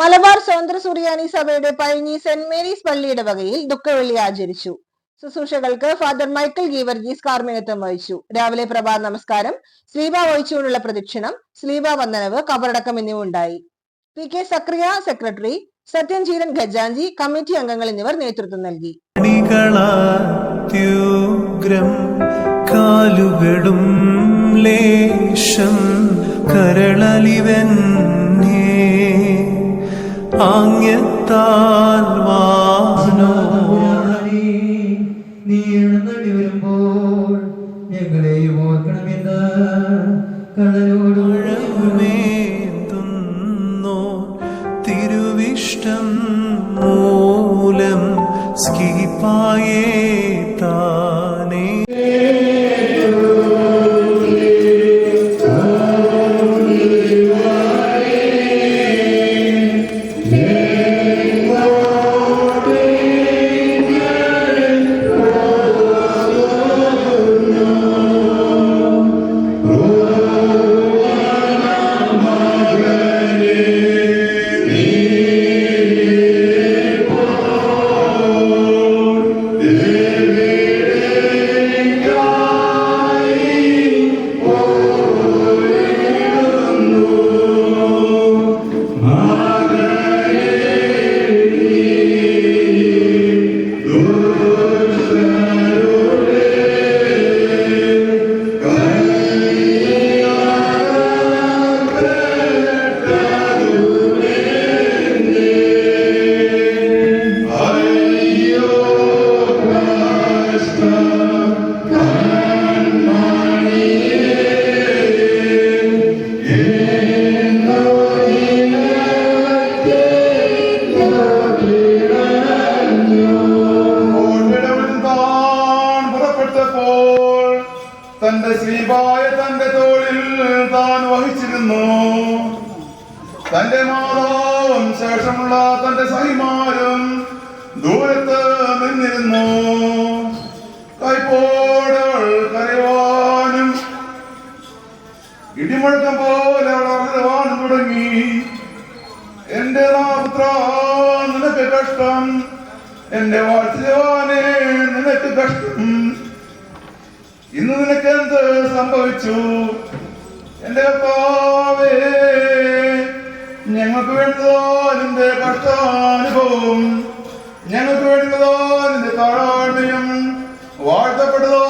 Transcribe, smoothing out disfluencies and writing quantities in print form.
മലബാർ സ്വതന്ത്ര സുറിയാനി സഭയുടെ Pazhanji saint Mary's പള്ളിയുടെ വകയിൽ ദുഃഖവെള്ളി ആചരിച്ചു. ശുശ്രൂഷകൾക്ക് ഫാദർ മൈക്കൽ ഗീവർഗീസ് കാർമ്മികത്വം വഹിച്ചു. രാവിലെ പ്രഭാത നമസ്കാരം, സ്ലീബ വഹിച്ചുകൊണ്ടുള്ള പ്രദക്ഷിണം, സ്ലീബ വന്ദനവ്, കബറടക്കം എന്നിവ ഉണ്ടായി. പി കെ സക്രിയ സെക്രട്ടറി, സത്യൻചീരൻ ഖജാഞ്ചി, കമ്മിറ്റി അംഗങ്ങൾ എന്നിവർ നേതൃത്വം നൽകി. കാലുകളും ലേശം കരളലിവന്നേ ആംഗ്യത്താൽ വാനോ നീ എഴുന്നള്ളി വരുമ്പോൾ ഞങ്ങളെയും ഓർക്കണമെന്ന് കടലോടുമേന്തുന്നോ തിരുവിഷ്ടം മൂലം സ്കീപ്പായേ താനേ തന്റെ സ്ലീബായ തന്റെ തോളിൽ താൻ വഹിച്ചിരുന്നു. തന്റെ മാതാവും ശേഷമുള്ള തന്റെ സഹിമാരും ദൂരത്ത് നിന്നിരുന്നു. കൈപ്പോടവൾ കരയുവാനും ഇടിമുഴക്കം പോലെ അവൾ അറുവാനും തുടങ്ങി. എന്റെ പുത്ര, നിനക്ക് കഷ്ടം, എന്റെ വാത്സല്യവാനേ നിനക്ക് കഷ്ടം. ഇന്ന് നിനക്ക് എന്ത് സംഭവിച്ചു? എന്റെ കർത്താവേ, ഞങ്ങൾക്ക് വേണ്ടതോ നിന്റെ കഷ്ടാനുഭവം, ഞങ്ങൾക്ക് വേണ്ടതോ നിന്റെ താഴ്മയും വാഴ്ത്തപ്പെട്ടതോ